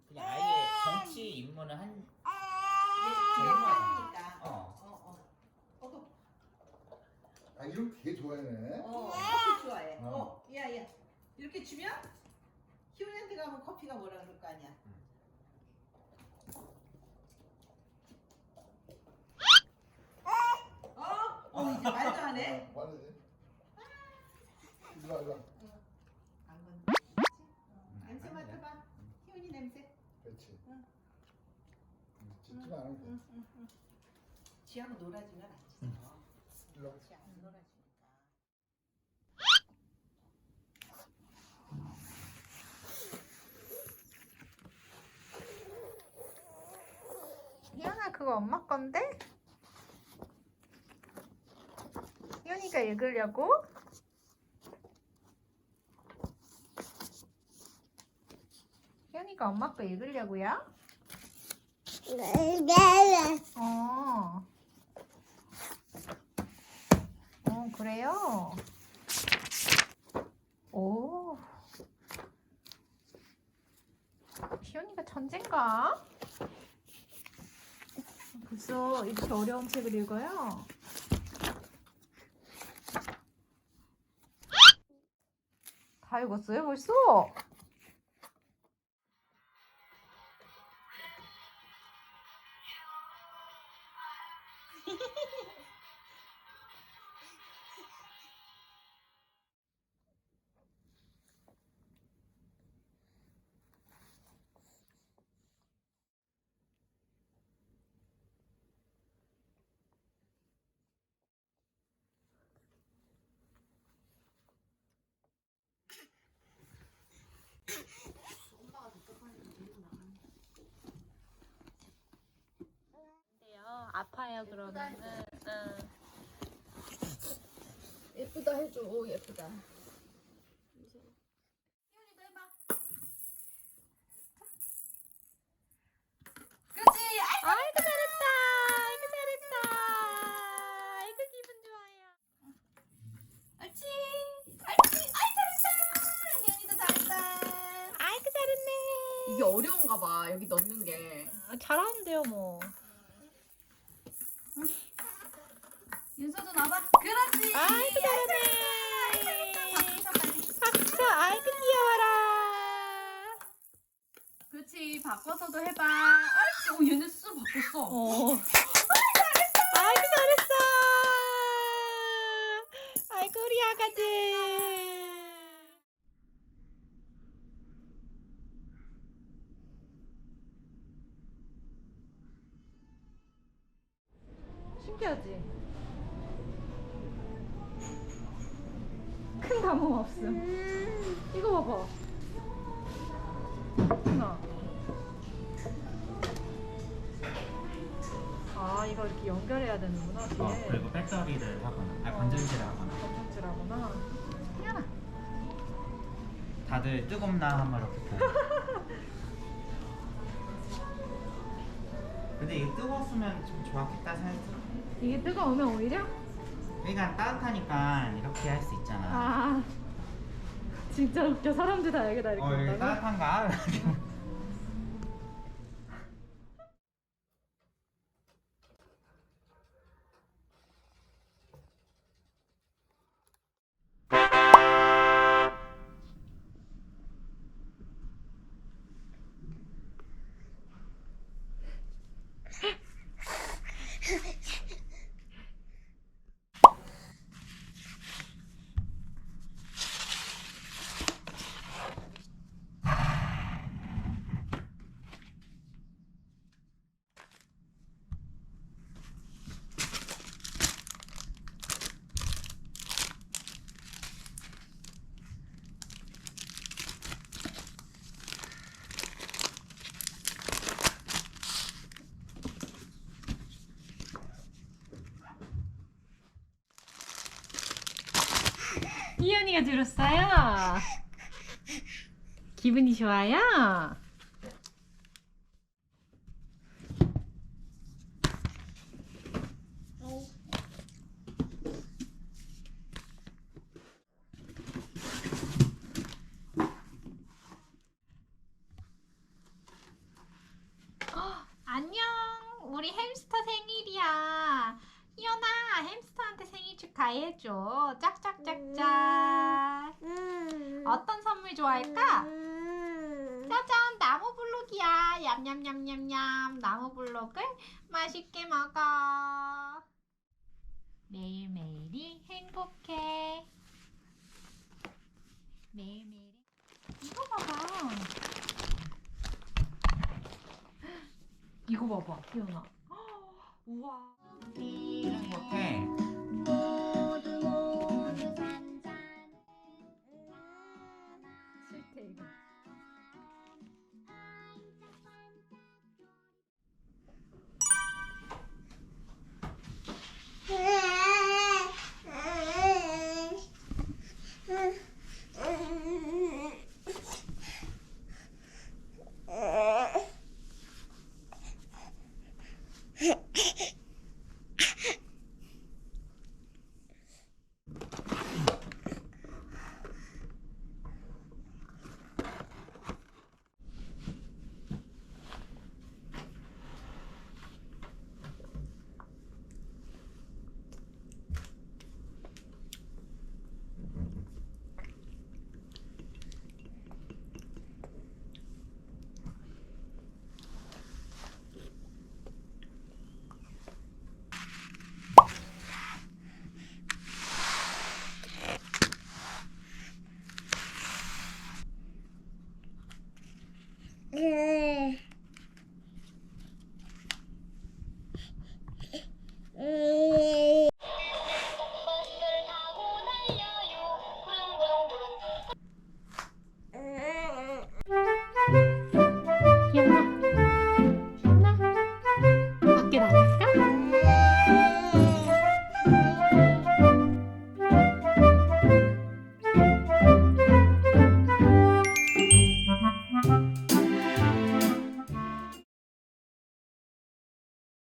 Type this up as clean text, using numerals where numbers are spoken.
그냥 아예 정치 입문을 한 정말. 아 이런 거 되게 좋아하네. 커피 좋아해. 어. 야. 이렇게 주면 희원이한테 가면 커피가 뭐라 그럴 거 아니야. 이제 말도 안 해? 말하지. 이리 와. 안 건드리지? 냄새 맡아봐. 희원이 냄새. 그렇지. 응. 찢지만 않으면 돼. 응. 지하고 놀아주면 안 찢어. 일로 와. 지하고 놀아주니까. 희연아, 그거 엄마 건데? 희연이가 읽으려고? 희연이가 엄마 거 읽으려고요? 어. 그래요? 오. 희연이가 천재인가? 벌써 이렇게 어려운 책을 읽어요? 다 읽었어요, 벌써? 아파요 그러면은. 응. 예쁘다 해줘. 오 예쁘다. 아이고 잘했다. 아이고 잘했다. 아이고 기분 좋아요. 옳지. 아이 잘했다. 혜연이도 잘했다. 아이고 잘했네. 이게 어려운가 봐. 여기 넣는 게. 잘하는데요 뭐. 윤서도 나봐. 그렇지. 아이고 잘하네. 박수. 아이고 귀여워라. 그렇지. 바꿔서도 해봐. 옳지. 오 얘는 수 바꿨어. 아이고 잘했어. 아이고 우리 아가들. 신기하지? 큰 감흥 없음. 이거 봐봐. 하나. 아 이거 이렇게 연결해야 되는구나 뒤에. 그리고 배터리를 하거나 건전지를 하거나 건전지라구나. 희연아. 다들 뜨겁나 한번 이렇게 보고 근데 이게 뜨거웠으면 좀 좋았겠다 생각이 들어. 이게 뜨거우면 오히려? 그러니까 따뜻하니까 이렇게 할 수 있잖아. 아 진짜 웃겨. 사람들 다 여기다 이렇게 여기 한다고? 따뜻한가? 희연이가 들었어요? 기분이 좋아요? 안녕, 우리 햄스터 생일이야. 희연아, 햄스터한테 생일 축하해줘. 짝짝짝짝. 어떤 선물 좋아할까? 짜잔, 나무 블록이야. 얌얌얌얌얌. 나무 블록을 맛있게 먹어. 매일매일이 행복해. 매일매일이. 이거 봐봐. 이거 봐봐, 희연아. 우와. 행복해. 싫대 이거.